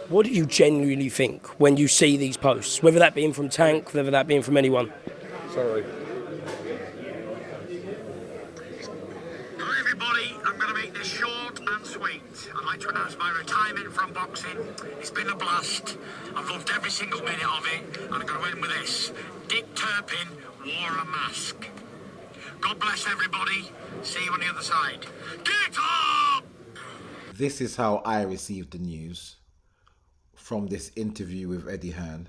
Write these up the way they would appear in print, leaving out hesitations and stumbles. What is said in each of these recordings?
What do you genuinely think when you see these posts, whether that being from Tank, whether that being from anyone? Sorry. Hi everybody, I'm going to make this short and sweet. I'd like to announce my retirement from boxing. It's been a blast. I've loved every single minute of it, and I'm going to end with this. Dick Turpin wore a mask. God bless everybody. See you on the other side. Get up! This is how I received the news from this interview with Eddie Hearn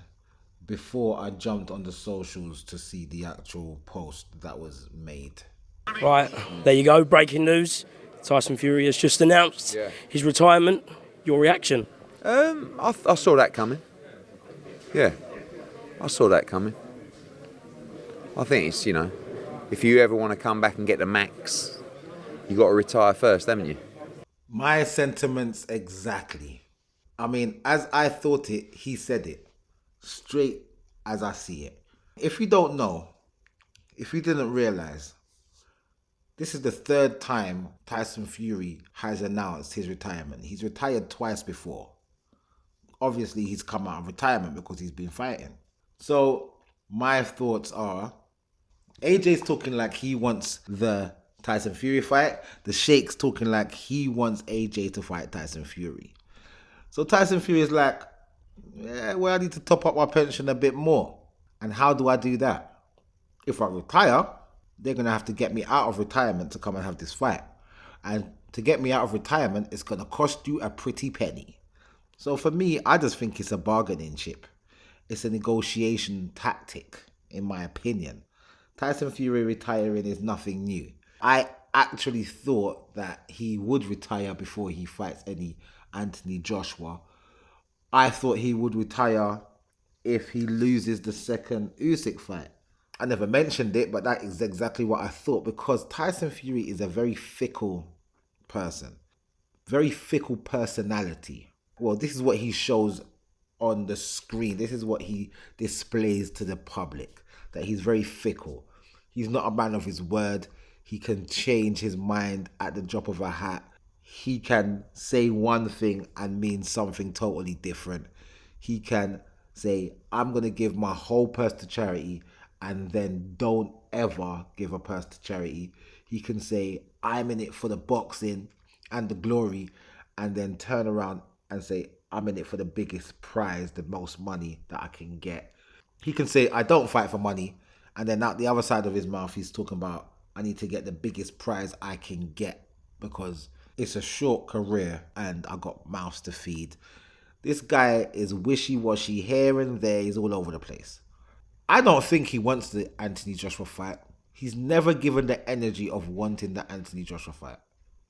before I jumped on the socials to see the actual post that was made. Right, there you go, breaking news. Tyson Fury has just announced his retirement. Your reaction? I saw that coming. Yeah, I saw that coming. I think it's, if you ever want to come back and get the max, you got to retire first, haven't you? My sentiments exactly. I mean, as I thought it, he said it. Straight as I see it. If you don't know, if you didn't realize, this is the third time Tyson Fury has announced his retirement. He's retired twice before. Obviously, he's come out of retirement because he's been fighting. So, my thoughts are, AJ's talking like he wants the Tyson Fury fight. The Sheik's talking like he wants AJ to fight Tyson Fury. So Tyson Fury is like, well, I need to top up my pension a bit more. And how do I do that? If I retire, they're going to have to get me out of retirement to come and have this fight. And to get me out of retirement, it's going to cost you a pretty penny. So for me, I just think it's a bargaining chip. It's a negotiation tactic, in my opinion. Tyson Fury retiring is nothing new. I actually thought that he would retire before he fights any Anthony Joshua. I thought he would retire if he loses the second Usyk fight. I never mentioned it, but that is exactly what I thought, because Tyson Fury is a very fickle person. Very fickle personality. Well, this is what he shows on the screen. This is what he displays to the public, that he's very fickle. He's not a man of his word. He can change his mind at the drop of a hat. He can say one thing and mean something totally different. He can say, I'm going to give my whole purse to charity, and then don't ever give a purse to charity. He can say, I'm in it for the boxing and the glory, and then turn around and say, I'm in it for the biggest prize, the most money that I can get. He can say, I don't fight for money, and then out the other side of his mouth, he's talking about, I need to get the biggest prize I can get because it's a short career and I got mouths to feed. This guy is wishy-washy here and there. He's all over the place. I don't think he wants the Anthony Joshua fight. He's never given the energy of wanting the Anthony Joshua fight.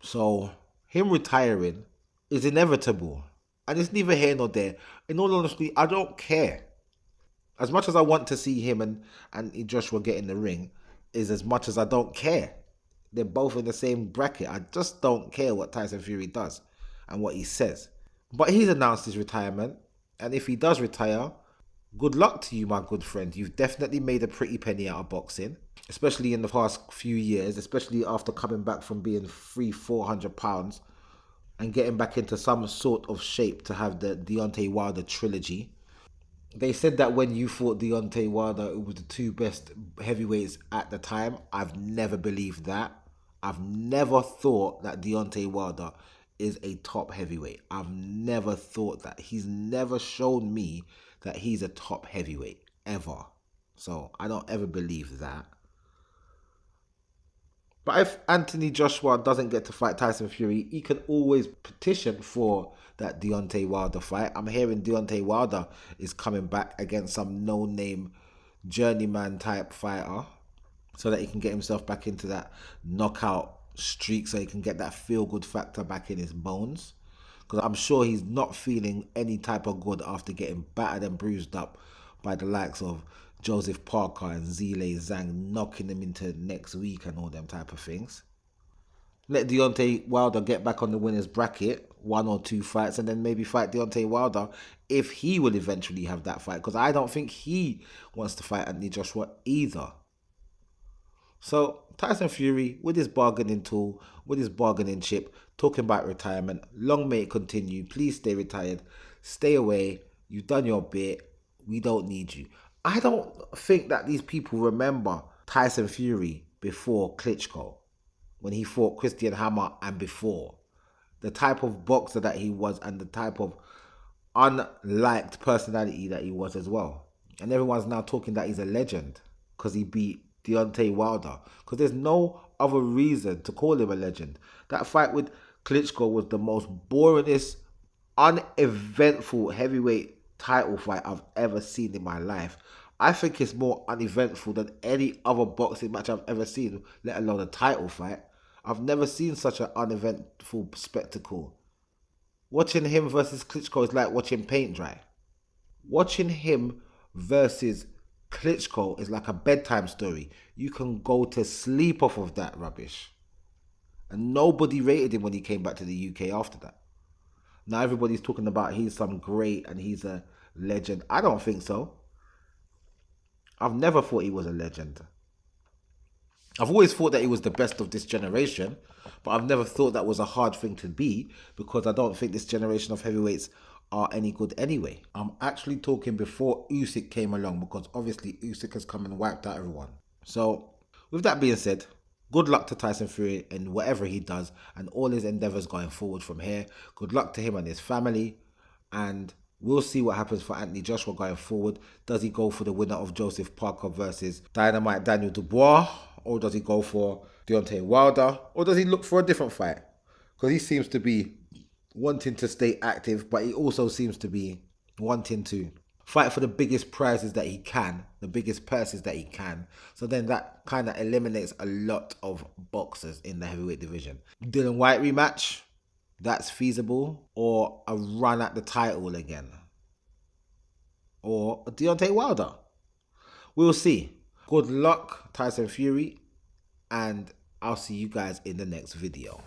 So him retiring is inevitable. And it's neither here nor there. In all honesty, I don't care. As much as I want to see him and Anthony Joshua get in the ring, is as much as I don't care. They're both in the same bracket. I just don't care what Tyson Fury does and what he says. But he's announced his retirement. And if he does retire, good luck to you, my good friend. You've definitely made a pretty penny out of boxing, especially in the past few years, especially after coming back from being 400 pounds and getting back into some sort of shape to have the Deontay Wilder trilogy. They said that when you fought Deontay Wilder, it was the two best heavyweights at the time. I've never believed that. I've never thought that Deontay Wilder is a top heavyweight. I've never thought that. He's never shown me that he's a top heavyweight, ever. So I don't ever believe that. But if Anthony Joshua doesn't get to fight Tyson Fury, he can always petition for that Deontay Wilder fight. I'm hearing Deontay Wilder is coming back against some no-name journeyman type fighter so that he can get himself back into that knockout streak, so he can get that feel-good factor back in his bones. Because I'm sure he's not feeling any type of good after getting battered and bruised up by the likes of Joseph Parker and Zile Zhang, knocking him into next week and all them type of things. Let Deontay Wilder get back on the winner's bracket, 1 or 2 fights, and then maybe fight Deontay Wilder if he will eventually have that fight. Because I don't think he wants to fight Anthony Joshua either. So Tyson Fury, with his bargaining tool, with his bargaining chip, talking about retirement. Long may it continue. Please stay retired. Stay away. You've done your bit. We don't need you. I don't think that these people remember Tyson Fury before Klitschko, when he fought Christian Hammer, and before. The type of boxer that he was and the type of unliked personality that he was as well. And everyone's now talking that he's a legend because he beat Deontay Wilder. Because there's no other reason to call him a legend. That fight with Klitschko was the most boringest, uneventful heavyweight title fight I've ever seen in my life. I think it's more uneventful than any other boxing match I've ever seen, let alone a title fight. I've never seen such an uneventful spectacle. Watching him versus Klitschko is like watching paint dry. Watching him versus Klitschko is like a bedtime story. You can go to sleep off of that rubbish. And nobody rated him when he came back to the UK after that. Now everybody's talking about he's some great and he's a legend. I don't think so. I've never thought he was a legend. I've always thought that he was the best of this generation, but I've never thought that was a hard thing to be, because I don't think this generation of heavyweights are any good anyway. I'm actually talking before Usyk came along, because obviously Usyk has come and wiped out everyone. So with that being said, good luck to Tyson Fury in whatever he does and all his endeavours going forward from here. Good luck to him and his family, and we'll see what happens for Anthony Joshua going forward. Does he go for the winner of Joseph Parker versus Dynamite Daniel Dubois? Or does he go for Deontay Wilder? Or does he look for a different fight? Because he seems to be wanting to stay active, but he also seems to be wanting to fight for the biggest prizes that he can, the biggest purses that he can. So then that kind of eliminates a lot of boxers in the heavyweight division. Dylan White rematch, that's feasible. Or a run at the title again. Or Deontay Wilder. We'll see. Good luck, Tyson Fury, and I'll see you guys in the next video.